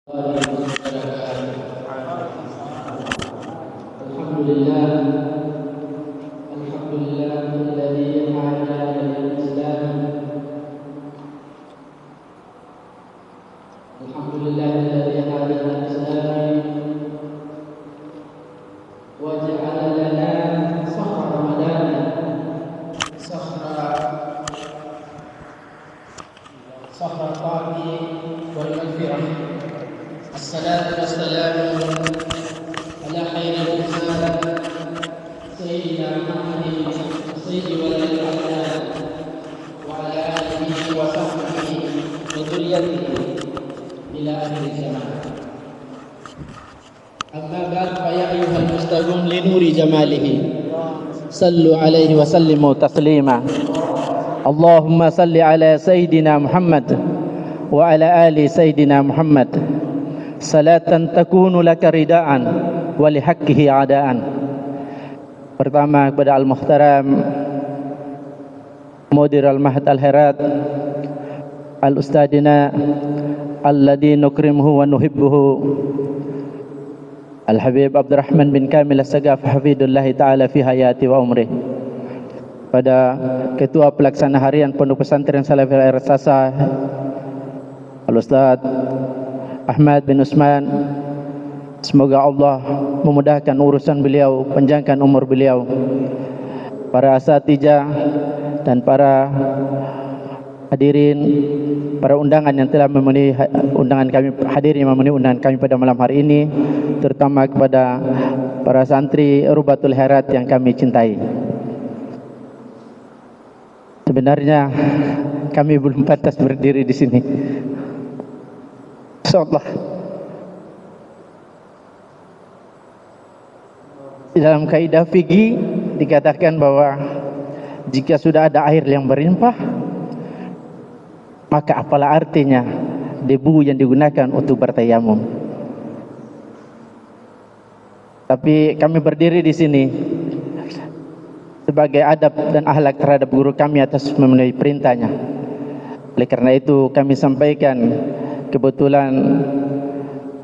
Alhamdulillah, alladzi hadana lil Islam. Alhamdulillah alladzi hadana lil Islam wa ja'ala lana shahra Ramadan shahra taati wal maghfirah. Assalatu wassalamu ala khairil mursal sayyidina Muhammadin sayyidi walad al-adnan wa ala alihi wa sahbihi wa dhurriyyatihi ila akhir zaman. Amma ba'd, fa ya ayyuhal mustaqim li nuri jamalihi sallu alaihi wa sallimu taslima. Allahumma salli ala sayyidina Muhammad wa ala ali sayyidina Muhammad salatan takunu laka ridaan wa li haqqihi adaan. Pertama kepada Al-Muhtaram Mudir Al-Mahad Al-Herat Al-Ustadina alladhi nukrimuhu wa nuhibbuhu Al-Habib Abdurrahman bin Kamil As-Sagaf Hafidullahi Ta'ala fi hayati wa umrih. Pada Ketua Pelaksana Harian Pondok Pesantren Salafi Al-Sasa Al-Ustadz Ahmad bin Usman, semoga Allah memudahkan urusan beliau, panjangkan umur beliau. Para asatijah dan para hadirin, para undangan yang telah memenuhi undangan kami, hadirin yang memenuhi undangan kami pada malam hari ini, terutama kepada para santri Rubatul Herat yang kami cintai. Sebenarnya kami belum pantas berdiri di sini. Insyaallah. Di dalam kaidah fikih dikatakan bahwa jika sudah ada air yang berlimpah, maka apalah artinya debu yang digunakan untuk bertayamum. Tapi kami berdiri di sini sebagai adab dan akhlak terhadap guru kami atas memenuhi perintahnya. Oleh karena itu kami sampaikan, kebetulan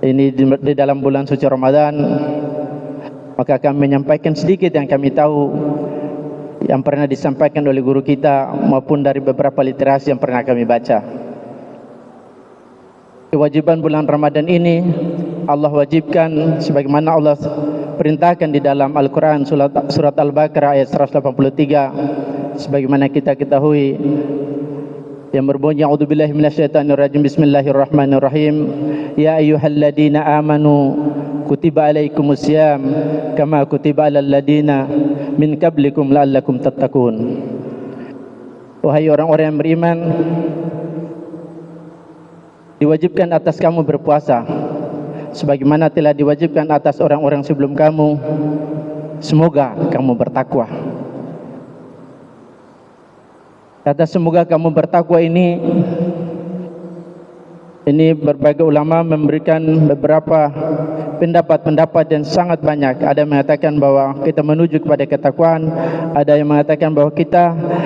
ini di dalam bulan suci Ramadan, maka kami menyampaikan sedikit yang kami tahu, yang pernah disampaikan oleh guru kita maupun dari beberapa literasi yang pernah kami baca. Kewajiban bulan Ramadan ini Allah wajibkan sebagaimana Allah perintahkan di dalam Al-Quran surat Al-Baqarah ayat 183, sebagaimana kita ketahui, yang berbunyi a'udzubillahi minasyaitonirrajim, bismillahirrahmanirrahim, ya ayyuhalladzina amanu kutiba alaikumusiyam kama kutiba alal ladzina min qablikum la'allakum tattaqun. Wahai orang-orang yang beriman, diwajibkan atas kamu berpuasa sebagaimana telah diwajibkan atas orang-orang sebelum kamu, semoga kamu bertakwa. Kata semoga kamu bertakwa ini berbagai ulama memberikan beberapa pendapat yang sangat banyak. Ada yang mengatakan bahwa kita menuju kepada ketakwaan, ada yang mengatakan bahwa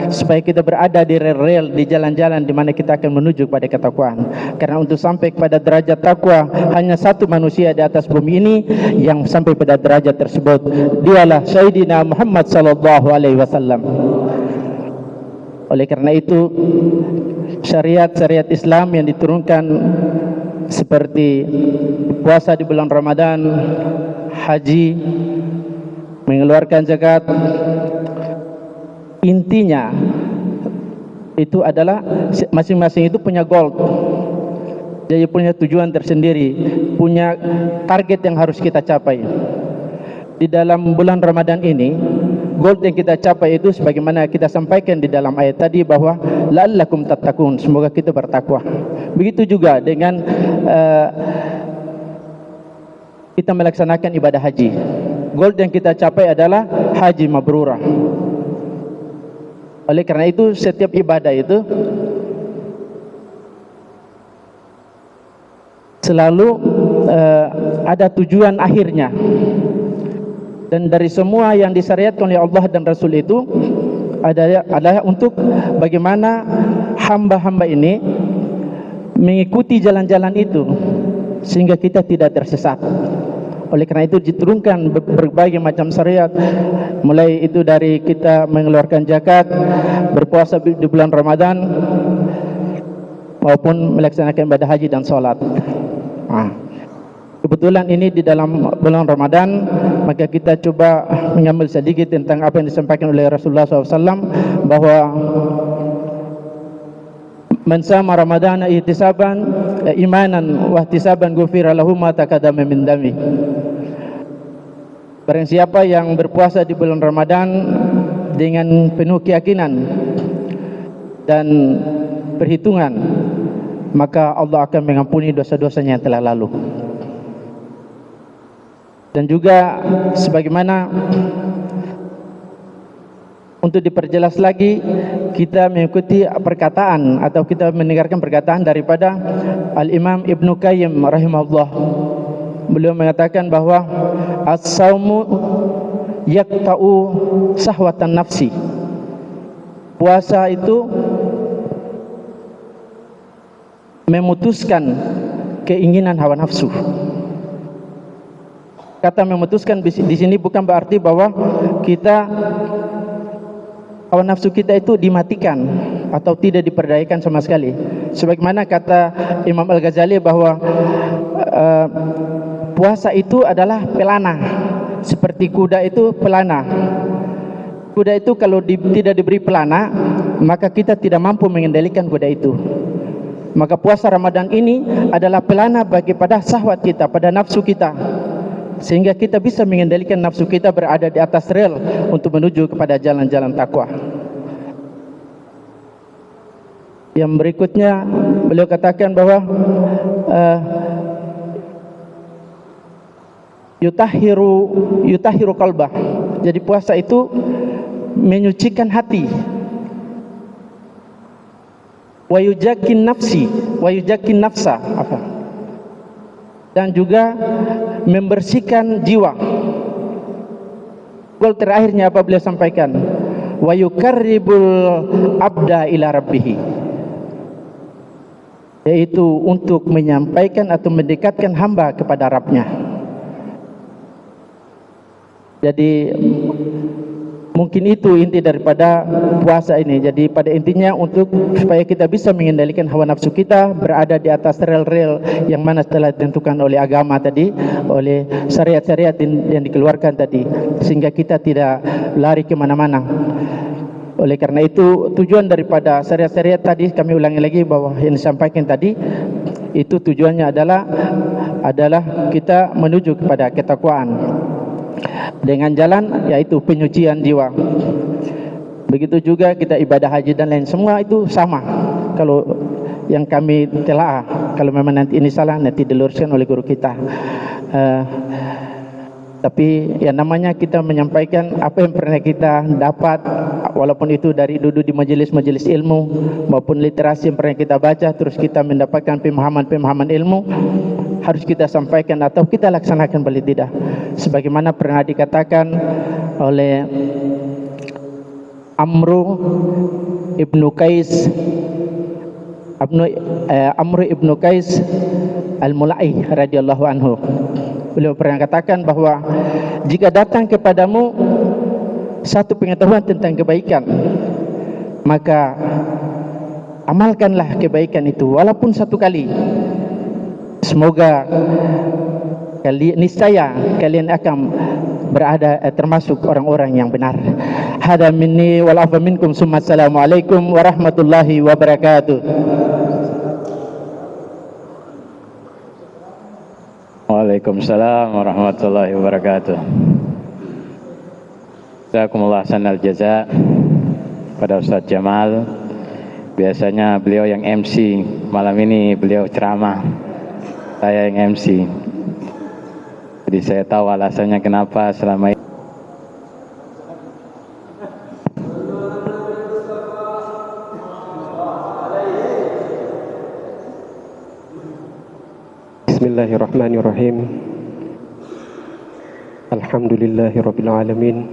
supaya kita berada di rel-rel, di jalan-jalan di mana kita akan menuju kepada ketakwaan. Karena untuk sampai kepada derajat takwa, hanya satu manusia di atas bumi ini yang sampai pada derajat tersebut, dialah Sayyidina Muhammad sallallahu alaihi wasallam. Oleh karena itu, syariat-syariat Islam yang diturunkan seperti puasa di bulan Ramadan, haji, mengeluarkan zakat, intinya itu adalah masing-masing itu punya goal. Jadi punya tujuan tersendiri, punya target yang harus kita capai. Di dalam bulan Ramadan ini, goal yang kita capai itu sebagaimana kita sampaikan di dalam ayat tadi bahwa la'allakum tattaqun, semoga kita bertakwa. Begitu juga dengan kita melaksanakan ibadah haji. Goal yang kita capai adalah haji mabrurah. Oleh karena itu setiap ibadah itu selalu ada tujuan akhirnya. Dan dari semua yang disyariatkan oleh Allah dan Rasul itu adalah untuk bagaimana hamba-hamba ini mengikuti jalan-jalan itu, sehingga kita tidak tersesat. Oleh karena itu diturunkan berbagai macam syariat, mulai itu dari kita mengeluarkan zakat, berpuasa di bulan Ramadan, maupun melaksanakan ibadah haji dan sholat. Kebetulan ini di dalam bulan Ramadan, maka kita coba mengambil sedikit tentang apa yang disampaikan oleh Rasulullah SAW, bahwa man sama Ramadana ihtisaban imanan wa ihtisaban ghufira lahu ma taqaddama min dami. Barang siapa yang berpuasa di bulan Ramadan dengan penuh keyakinan dan perhitungan, maka Allah akan mengampuni dosa-dosanya yang telah lalu. Dan juga sebagaimana untuk diperjelas lagi, kita mengikuti perkataan atau kita mendengarkan perkataan daripada Al-Imam Ibnu Qayyim rahimahullah. Beliau mengatakan bahwa as-saumu yaqta'u sahwatan nafsi. Puasa itu memutuskan keinginan hawa nafsu. Kata memutuskan di sini bukan berarti bahwa kita hawa nafsu kita itu dimatikan atau tidak diperdayakan sama sekali. Sebagaimana kata Imam Al-Ghazali bahwa puasa itu adalah pelana, seperti kuda itu pelana. Kuda itu kalau tidak diberi pelana, maka kita tidak mampu mengendalikan kuda itu. Maka puasa Ramadan ini adalah pelana bagi pada syahwat kita, pada nafsu kita, sehingga kita bisa mengendalikan nafsu kita berada di atas rel untuk menuju kepada jalan-jalan takwa. Yang berikutnya beliau katakan bahwa yutahiru qalbah. Jadi puasa itu menyucikan hati. Wa yujakin nafsi, wa yujakin nafsa, dan juga membersihkan jiwa. Gol terakhirnya apa beliau sampaikan? Wa yukarribul abda ila rabbih, yaitu untuk menyampaikan atau mendekatkan hamba kepada Rabbnya. Jadi mungkin itu inti daripada puasa ini. Jadi pada intinya untuk supaya kita bisa mengendalikan hawa nafsu kita berada di atas rel-rel yang mana telah ditentukan oleh agama tadi, oleh syariat-syariat yang dikeluarkan tadi, sehingga kita tidak lari kemana-mana. Oleh karena itu tujuan daripada syariat-syariat tadi, kami ulangi lagi bahwa yang disampaikan tadi itu tujuannya adalah kita menuju kepada ketakwaan dengan jalan yaitu penyucian jiwa. Begitu juga kita ibadah haji dan lain semua itu sama. Kalau yang kami telah, kalau memang nanti ini salah nanti diluruskan oleh guru kita. Tapi yang namanya kita menyampaikan apa yang pernah kita dapat, walaupun itu dari duduk di majelis-majelis ilmu maupun literasi yang pernah kita baca, terus kita mendapatkan pemahaman-pemahaman ilmu, harus kita sampaikan atau kita laksanakan balik tidak. Sebagaimana pernah dikatakan oleh Amru ibnu Qais al-Mulai radhiyallahu anhu. Beliau pernah katakan bahwa jika datang kepadamu satu pengetahuan tentang kebaikan, maka amalkanlah kebaikan itu walaupun satu kali. Semoga niscaya kalian akan berada termasuk orang-orang yang benar. Hada minni wal afa minkum, summa assalamualaikum warahmatullahi wabarakatuh. Waalaikumsalam warahmatullahi wabarakatuh. Jazakumullah sanal jaza pada Ustaz Jamal. Biasanya beliau yang MC, malam ini beliau ceramah, saya yang MC. Jadi saya tahu alasannya kenapa selama ini. Bismillahirrahmanirrahim. Alhamdulillahirabbil alamin.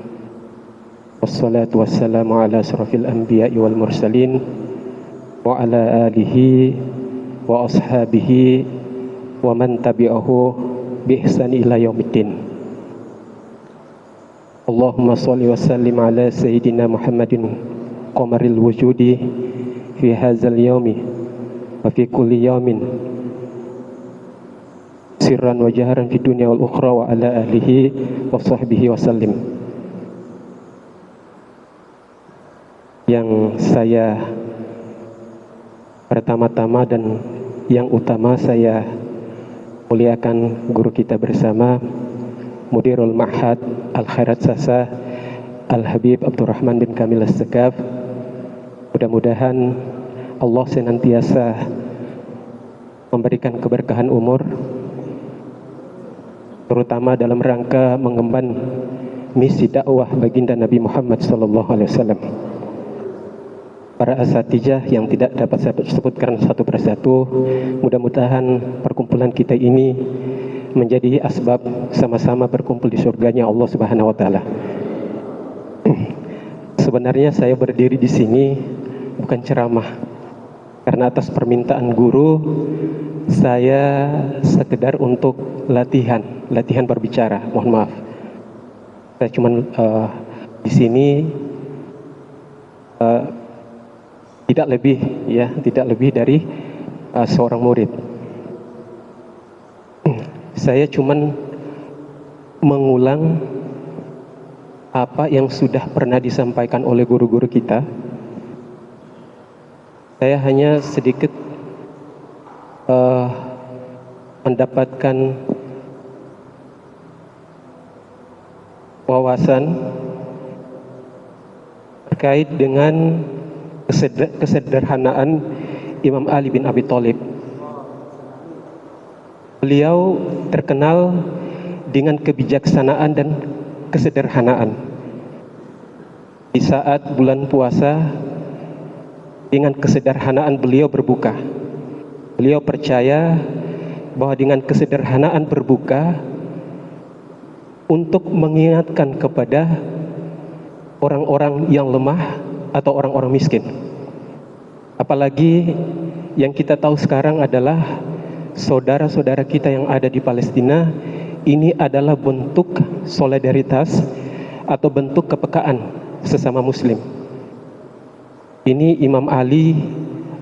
Wassalatu wassalamu ala asrafil anbiya'i wal mursalin wa ala alihi wa ashabihi wa man tabi'ahu bi ihsan ila yaumiddin. Allahumma shalli wa sallim ala sayyidina Muhammadin qamaril wujudi fi hadzal yaumi wa fi kulli yaumin sirran wa jaharan fi dunya wal ukhra wa ala alihi wa sahbihi wa sallim. Yang saya pertama-tama dan yang utama saya muliakan guru kita bersama, Mudirul Ma'had Al-Khairat Sasa Al-Habib Abdurrahman bin Kamil As-Sekaf. Mudah-mudahan Allah senantiasa memberikan keberkahan umur, terutama dalam rangka mengemban misi dakwah baginda Nabi Muhammad SAW. Para asatijah yang tidak dapat saya sebutkan satu persatu, mudah-mudahan perkumpulan kita ini menjadi asbab sama-sama berkumpul di surganya Allah Subhanahu wa taala. Sebenarnya saya berdiri di sini bukan ceramah, karena atas permintaan guru saya sekedar untuk latihan berbicara. Mohon maaf. Saya cuma di sini tidak lebih dari seorang murid. Saya cuman mengulang apa yang sudah pernah disampaikan oleh guru-guru kita. Saya hanya sedikit mendapatkan wawasan terkait dengan kesederhanaan Imam Ali bin Abi Thalib. Beliau terkenal dengan kebijaksanaan dan kesederhanaan. Di saat bulan puasa, dengan kesederhanaan beliau berbuka. Beliau percaya bahwa dengan kesederhanaan berbuka untuk mengingatkan kepada orang-orang yang lemah atau orang-orang miskin. Apalagi yang kita tahu sekarang adalah saudara-saudara kita yang ada di Palestina, ini adalah bentuk solidaritas atau bentuk kepekaan sesama muslim. Ini Imam Ali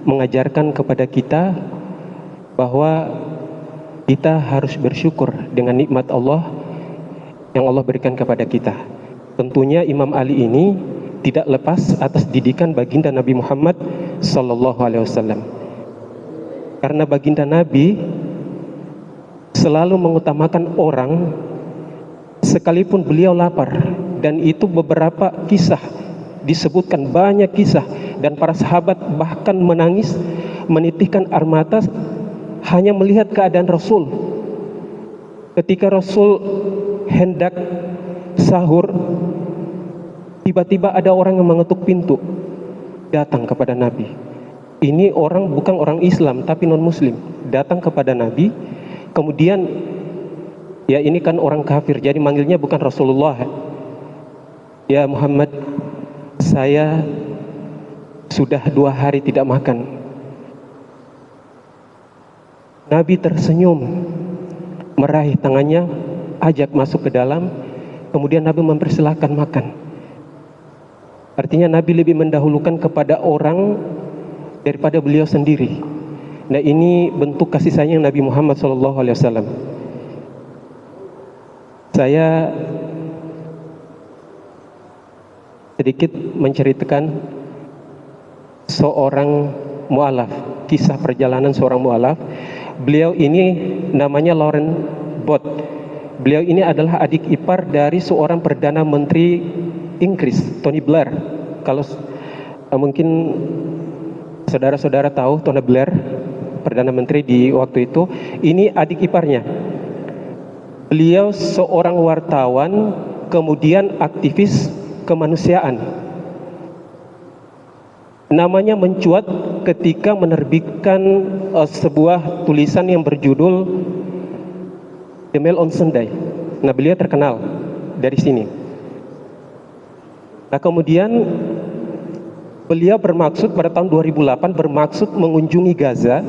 mengajarkan kepada kita bahwa kita harus bersyukur dengan nikmat Allah yang Allah berikan kepada kita. Tentunya Imam Ali ini tidak lepas atas didikan baginda Nabi Muhammad SAW. Karena baginda Nabi selalu mengutamakan orang sekalipun beliau lapar, dan itu beberapa kisah disebutkan, banyak kisah, dan para sahabat bahkan menangis menitikkan air mata hanya melihat keadaan Rasul. Ketika Rasul hendak sahur, tiba-tiba ada orang yang mengetuk pintu, datang kepada Nabi. Ini orang bukan orang Islam tapi non-Muslim, datang kepada Nabi. Kemudian ya ini kan orang kafir, jadi manggilnya bukan Rasulullah. Ya Muhammad, saya sudah 2 hari tidak makan. Nabi tersenyum, meraih tangannya, ajak masuk ke dalam. Kemudian Nabi mempersilahkan makan. Artinya Nabi lebih mendahulukan kepada orang daripada beliau sendiri. Nah, ini bentuk kasih sayang Nabi Muhammad SAW. Saya sedikit menceritakan seorang mu'alaf, kisah perjalanan seorang mu'alaf. Beliau ini namanya Lauren Bott. Beliau ini adalah adik ipar dari seorang Perdana Menteri Inggris, Tony Blair. Kalau mungkin saudara-saudara tahu Tony Blair, Perdana Menteri di waktu itu, ini adik iparnya. Beliau seorang wartawan, kemudian aktivis kemanusiaan. Namanya mencuat ketika menerbitkan sebuah tulisan yang berjudul The Mail on Sunday. Nah, beliau terkenal dari sini. Nah, kemudian beliau bermaksud pada tahun 2008 bermaksud mengunjungi Gaza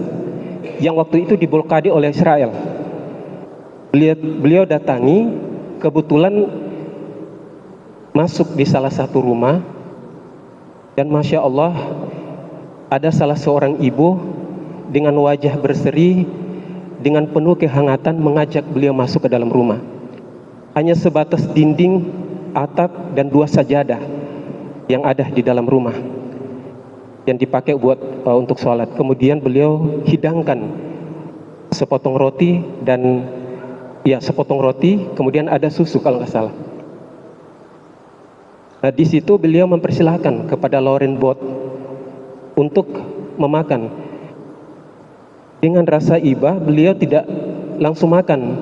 yang waktu itu diblokade oleh Israel. Beliau datangi, kebetulan masuk di salah satu rumah, dan Masya Allah ada salah seorang ibu dengan wajah berseri, dengan penuh kehangatan mengajak beliau masuk ke dalam rumah. Hanya sebatas dinding, atap, dan 2 sajadah yang ada di dalam rumah yang dipakai buat untuk sholat. Kemudian beliau hidangkan sepotong roti dan sepotong roti, kemudian ada susu kalau nggak salah. Nah, di situ beliau mempersilahkan kepada Lauren Bot untuk memakan. Dengan rasa iba, beliau tidak langsung makan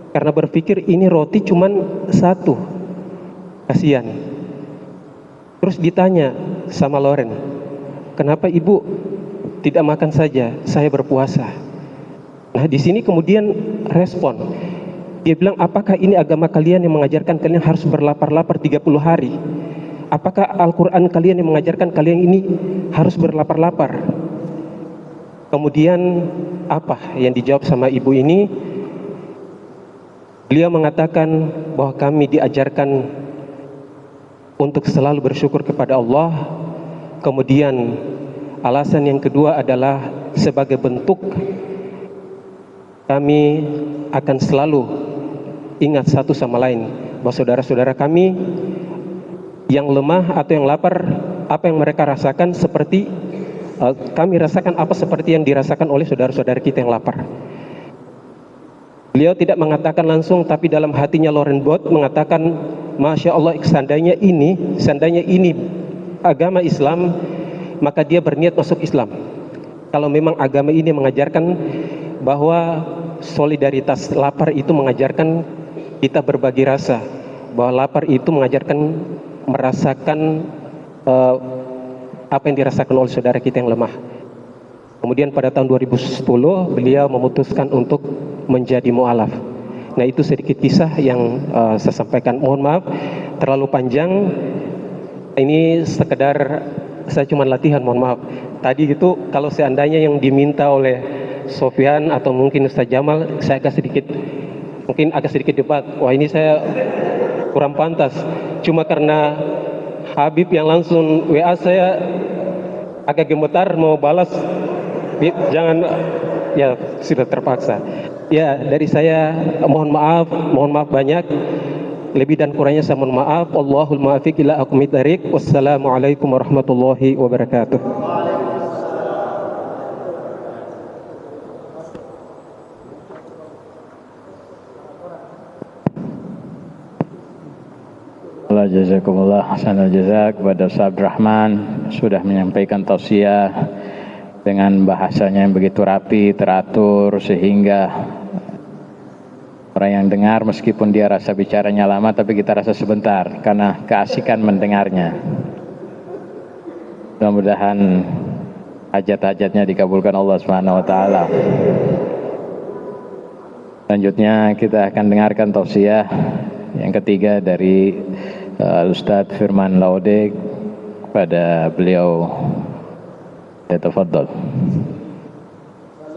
karena berpikir ini roti cuman 1, kasihan. Terus ditanya sama Lauren, kenapa ibu tidak makan saja? Saya berpuasa. Nah, di sini kemudian respon. Dia bilang, apakah ini agama kalian yang mengajarkan kalian harus berlapar-lapar 30 hari? Apakah Al-Quran kalian yang mengajarkan kalian ini harus berlapar-lapar? Kemudian apa yang dijawab sama ibu ini? Beliau mengatakan bahwa kami diajarkan untuk selalu bersyukur kepada Allah. Kemudian alasan yang kedua adalah sebagai bentuk kami akan selalu ingat satu sama lain bahwa saudara-saudara kami yang lemah atau yang lapar, apa yang mereka rasakan seperti kami rasakan apa seperti yang dirasakan oleh saudara-saudara kita yang lapar. Beliau tidak mengatakan langsung, tapi dalam hatinya Lauren Bot mengatakan, Masya Allah, seandainya ini agama Islam, maka dia berniat masuk Islam. Kalau memang agama ini mengajarkan bahwa solidaritas, lapar itu mengajarkan kita berbagi rasa, bahwa lapar itu mengajarkan merasakan apa yang dirasakan oleh saudara kita yang lemah. Kemudian pada tahun 2010 beliau memutuskan untuk menjadi mu'alaf. Nah, itu sedikit kisah yang saya sampaikan. Mohon maaf terlalu panjang. Ini sekedar saya cuma latihan, mohon maaf. Tadi itu kalau seandainya yang diminta oleh Sofyan atau mungkin Ustaz Jamal, saya agak sedikit debat. Wah, ini saya kurang pantas. Cuma karena Habib yang langsung WA saya agak gemetar mau balas. Jangan, ya sudah terpaksa. Ya, dari saya mohon maaf banyak. Lebih dan kurangnya saya mohon maaf. Allahul muwaffiq ila aqwamit thariq. Wassalamualaikum warahmatullahi wabarakatuh. Allah jazakumullah hasanal jazak kepada Ustaz Abdurrahman, sudah menyampaikan tausiah dengan bahasanya yang begitu rapi, teratur, sehingga orang yang dengar meskipun dia rasa bicaranya lama, tapi kita rasa sebentar karena keasikan mendengarnya. Mudah-mudahan hajat-hajatnya dikabulkan Allah Subhanahu wa taala. Selanjutnya kita akan dengarkan tausiah yang ketiga dari Ustadz Firman Laude kepada beliau. Ya, tafadhol.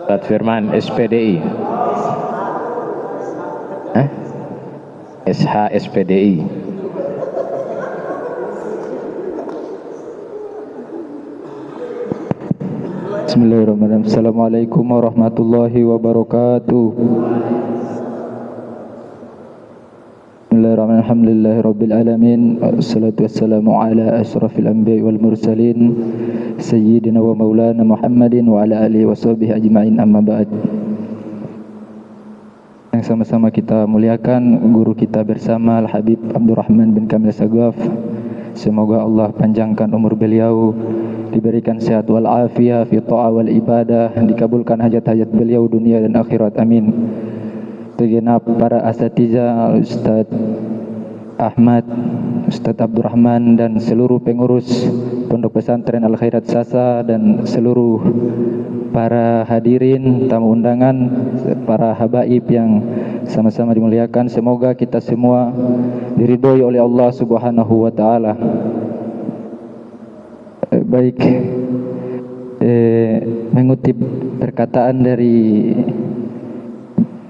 Ustadz Firman, SPDI. SHSPDI. Bismillahirrahmanirrahim. Assalamualaikum warahmatullahi wabarakatuh. Bismillahirrahmanirrahim. Alhamdulillahirabbil alamin. Wassalatu wassalamu ala asyrafil anbiya'i wal mursalin sayyidina wa maulana Muhammadin wa ala alihi washabihi ajmain, amma ba'd. Yang sama-sama kita muliakan guru kita bersama Al-Habib Abdurrahman bin Kamil Sagaf. Semoga Allah panjangkan umur beliau, diberikan sehat wal afiyah fi ta'ah wal ibadah, dikabulkan hajat-hajat beliau dunia dan akhirat, amin. Segenap para asatidzah, Ustaz Ahmad, Ustaz Abdurrahman, dan seluruh pengurus Pondok Pesantren Al Khairat Sasa, dan seluruh para hadirin, tamu undangan, para habaib yang sama-sama dimuliakan. Semoga kita semua diridhoi oleh Allah Subhanahu wa taala. Baik, mengutip perkataan dari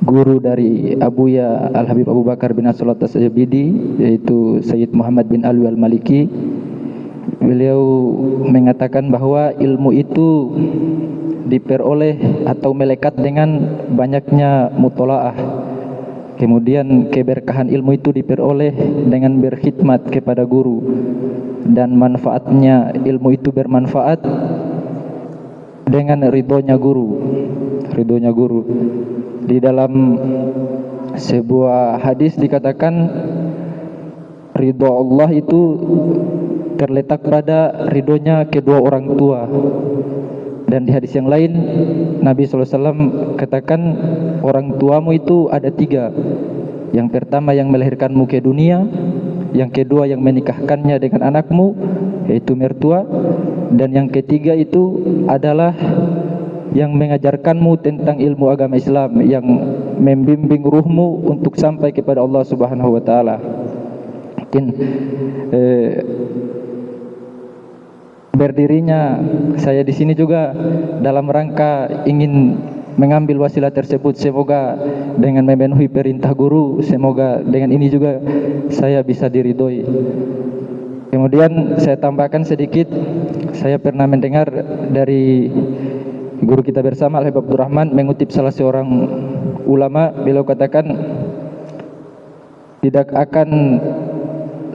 guru dari Abuya Al-Habib Abu Bakar bin As-Salat As-Sajabidi, yaitu Sayyid Muhammad bin Alwi Al-Maliki. Beliau mengatakan bahwa ilmu itu diperoleh atau melekat dengan banyaknya mutolaah. Kemudian keberkahan ilmu itu diperoleh dengan berkhidmat kepada guru, dan manfaatnya ilmu itu bermanfaat dengan ridhonya guru. Di dalam sebuah hadis dikatakan ridho Allah itu terletak pada ridhonya kedua orang tua. Dan di hadis yang lain Nabi SAW katakan orang tuamu itu ada 3. Yang pertama yang melahirkanmu ke dunia, yang kedua yang menikahkannya dengan anakmu yaitu mertua, dan yang ketiga itu adalah yang mengajarkanmu tentang ilmu agama Islam, yang membimbing ruhmu untuk sampai kepada Allah Subhanahu wa taala. Mungkin berdirinya saya di sini juga dalam rangka ingin mengambil wasilah tersebut. Semoga dengan memenuhi perintah guru, semoga dengan ini juga saya bisa diridhoi. Kemudian saya tambahkan sedikit, saya pernah mendengar dari guru kita bersama Al-Habib Abdurrahman mengutip salah seorang ulama. Beliau katakan tidak akan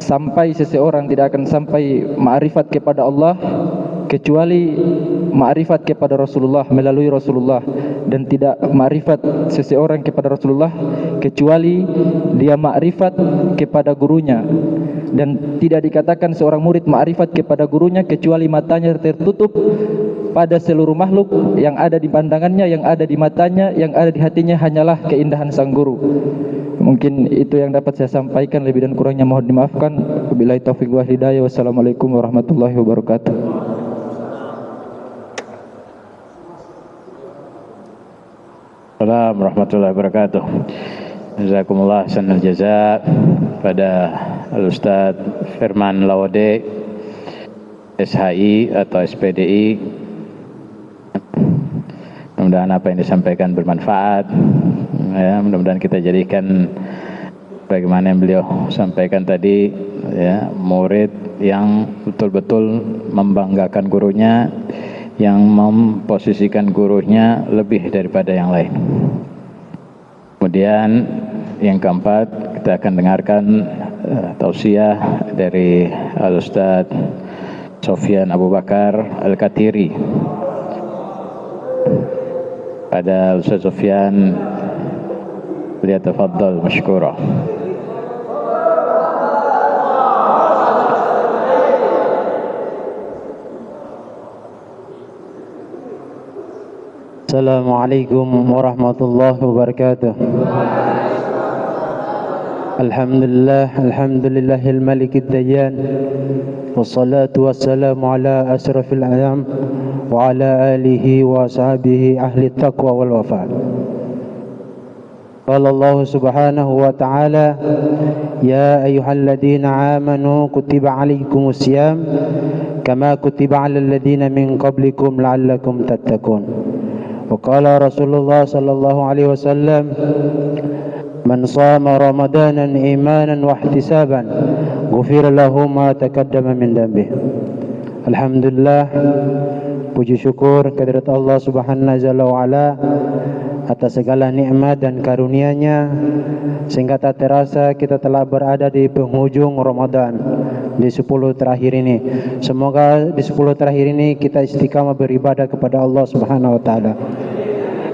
sampai seseorang, tidak akan sampai ma'rifat kepada Allah kecuali ma'rifat kepada Rasulullah melalui Rasulullah, dan tidak ma'rifat seseorang kepada Rasulullah kecuali dia ma'rifat kepada gurunya, dan tidak dikatakan seorang murid ma'rifat kepada gurunya kecuali matanya tertutup pada seluruh makhluk yang ada di pandangannya, yang ada di matanya, yang ada di hatinya hanyalah keindahan sang guru. Mungkin itu yang dapat saya sampaikan, lebih dan kurangnya mohon dimaafkan. Wabillahi taufiq wal hidayah. Wassalamualaikum warahmatullahi wabarakatuh. Assalamualaikum warahmatullahi wabarakatuh. Jazakumullah ahsanal jaza pada Al-Ustaz Firman Lawode, SHI atau SPDI. Mudah-mudahan apa yang disampaikan bermanfaat, ya, mudah-mudahan kita jadikan bagaimana yang beliau sampaikan tadi, ya, murid yang betul-betul membanggakan gurunya, yang memposisikan gurunya lebih daripada yang lain. Kemudian yang keempat, kita akan dengarkan tausiah dari Al-Ustaz Sofyan Abu Bakar Al-Katiri. Pada Ustaz Sofyan, beliau tafaddal masykurah. Assalamualaikum warahmatullahi wabarakatuh. Alhamdulillahil malikid dayyan, wassalatu wassalamu ala asrafil anam wa ala alihi wa sahbihi ahli taqwa wal wafa. Qala Allah subhanahu wa ta'ala, ya ayyuhalladzina amanu kutiba alaikumus siyam kama kutiba alal ladzina min qablikum la'allakum tattaqun. Wa qala Rasulullah sallallahu alaihi wasallam, man shama ramadanan imanan wa ihtisaban ghufira lahu ma taqaddama min dhanbi. Alhamdulillah, puji syukur kehadirat Allah Subhanahu wa ta'ala atas segala nikmat dan karunia-Nya, sehingga tak terasa kita telah berada di penghujung Ramadan, di 10 terakhir ini. Semoga di 10 terakhir ini kita istiqamah beribadah kepada Allah Subhanahu wa ta'ala.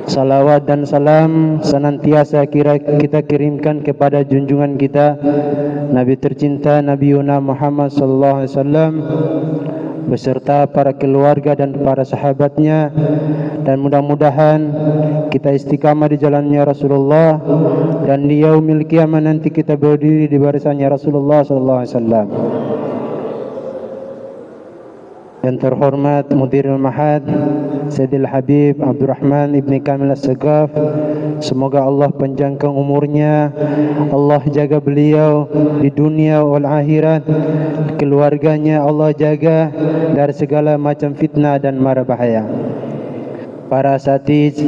Salawat dan salam senantiasa kita kirimkan kepada junjungan kita Nabi tercinta Nabi Yuna Muhammad sallallahu alaihi wasallam beserta para keluarga dan para sahabatnya, dan mudah-mudahan kita istiqamah di jalannya Rasulullah, dan di yaumil qiyamah nanti kita berdiri di barisannya Rasulullah sallallahu alaihi wasallam. Yang terhormat Mudirul Mahad Sayyidil Habib Abdurrahman Ibni Kamil As-Sagaf, semoga Allah panjangkan umurnya, Allah jaga beliau di dunia wal akhirat, keluarganya Allah jaga dari segala macam fitnah dan mara bahaya. para asatidz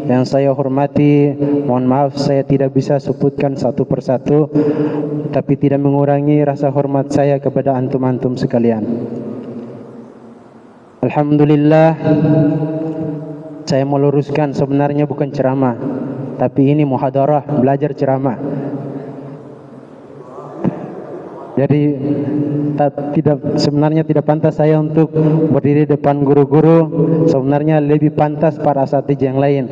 yang saya hormati, mohon maaf saya tidak bisa sebutkan satu persatu, tapi tidak mengurangi rasa hormat saya kepada antum-antum sekalian. Alhamdulillah, saya meluruskan sebenarnya bukan ceramah, tapi ini muhadarah, belajar ceramah. Jadi sebenarnya tidak pantas saya untuk berdiri depan guru-guru. Sebenarnya lebih pantas para asatidz yang lain.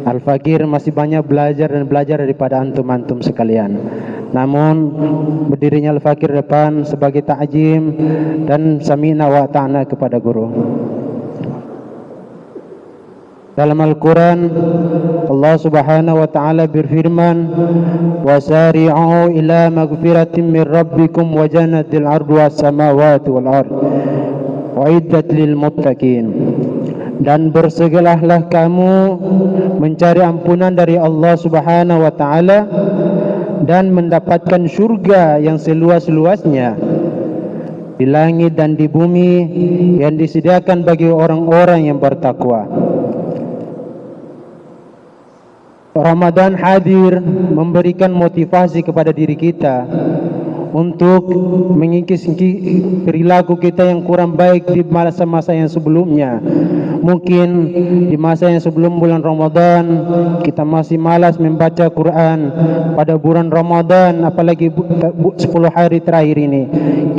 Al-Fakir masih banyak belajar dan belajar daripada antum-antum sekalian. Namun berdirinya Al-Fakir depan sebagai ta'jim dan sami'na wa ta'na kepada guru. Dalam Al-Quran Allah Subhanahu wa ta'ala berfirman, wasari'u ila magfiratin min rabbikum wa jannatil ardu was samawati wal ard wa'iddat lil muttaqin. Dan bersegeralah kamu mencari ampunan dari Allah Subhanahu wa ta'ala dan mendapatkan surga yang seluas-luasnya di langit dan di bumi yang disediakan bagi orang-orang yang bertakwa. Ramadan hadir memberikan motivasi kepada diri kita untuk mengikis perilaku kita yang kurang baik di masa-masa yang sebelumnya. Mungkin di masa yang sebelum bulan Ramadan kita masih malas membaca Quran. Pada bulan Ramadan, apalagi 10 hari terakhir ini,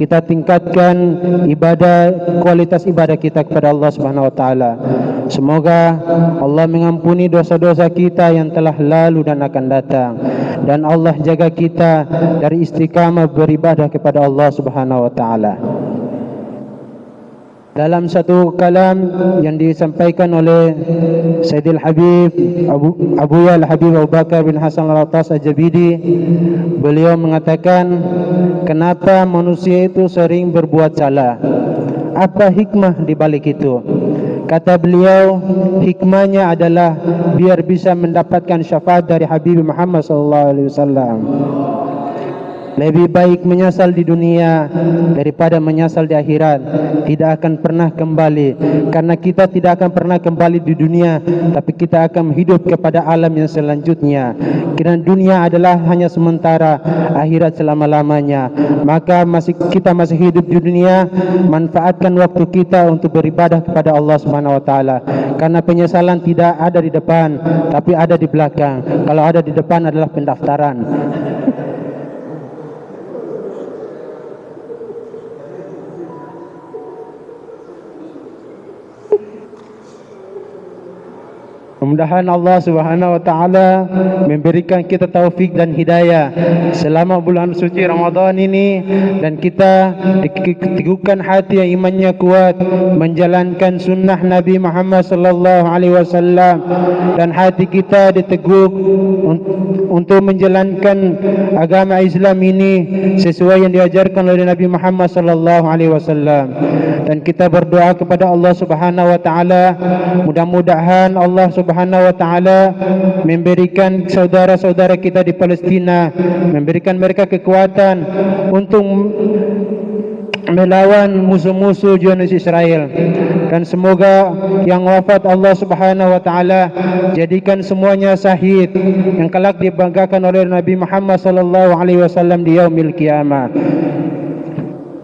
kita tingkatkan ibadah, kualitas ibadah kita kepada Allah Subhanahu wa taala. Semoga Allah mengampuni dosa-dosa kita yang telah lalu dan akan datang, dan Allah jaga kita dari istiqamah beribadah kepada Allah Subhanahu wa taala. Dalam satu kalam yang disampaikan oleh Sayyidil Habib Abuya Al-Habib Abu Bakar bin Hasan Al-Attas Al-Jabidi, beliau mengatakan, kenapa manusia itu sering berbuat salah? Apa hikmah di balik itu? Kata beliau, hikmahnya adalah biar bisa mendapatkan syafaat dari Habib Muhammad SAW. Lebih baik menyesal di dunia daripada menyesal di akhirat. Tidak akan pernah kembali, karena kita tidak akan pernah kembali di dunia, tapi kita akan hidup kepada alam yang selanjutnya. Karena dunia adalah hanya sementara, akhirat selama-lamanya. Maka kita masih hidup di dunia, manfaatkan waktu kita untuk beribadah kepada Allah Subhanahu wa taala. Karena penyesalan tidak ada di depan, tapi ada di belakang. Kalau ada di depan adalah pendaftaran. Mudah-mudahan Allah Subhanahu wa taala memberikan kita taufik dan hidayah selama bulan suci Ramadan ini, dan kita diteguhkan hati yang imannya kuat menjalankan sunnah Nabi Muhammad sallallahu alaihi wasallam, dan hati kita diteguh untuk menjalankan agama Islam ini sesuai yang diajarkan oleh Nabi Muhammad sallallahu alaihi wasallam. Dan kita berdoa kepada Allah Subhanahu wa taala, mudah-mudahan Allah Subhanahu wa taala memberikan saudara-saudara kita di Palestina, memberikan mereka kekuatan untuk melawan musuh-musuh Zionis Israel. Dan semoga yang wafat Allah Subhanahu wa taala jadikan semuanya syahid yang kelak dibanggakan oleh Nabi Muhammad sallallahu alaihi wasallam di yaumil qiyamah.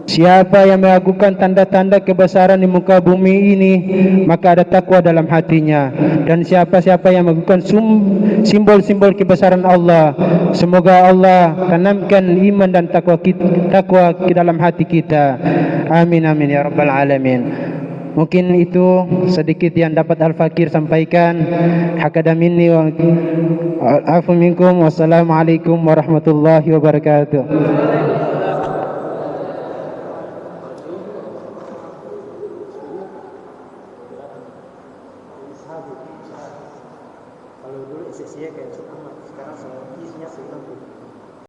Siapa yang mengagukan tanda-tanda kebesaran di muka bumi ini, maka ada takwa dalam hatinya. Dan siapa-siapa yang mengagukan simbol-simbol kebesaran Allah, semoga Allah tanamkan iman dan takwa ke dalam hati kita. Amin amin ya rabbal alamin. Mungkin itu sedikit yang dapat Al-Fakir sampaikan. Hakada minni wa afu minkum. Wassalamualaikum warahmatullahi wabarakatuh. Kalau dulu sesinya kayak sekarang isinya 90.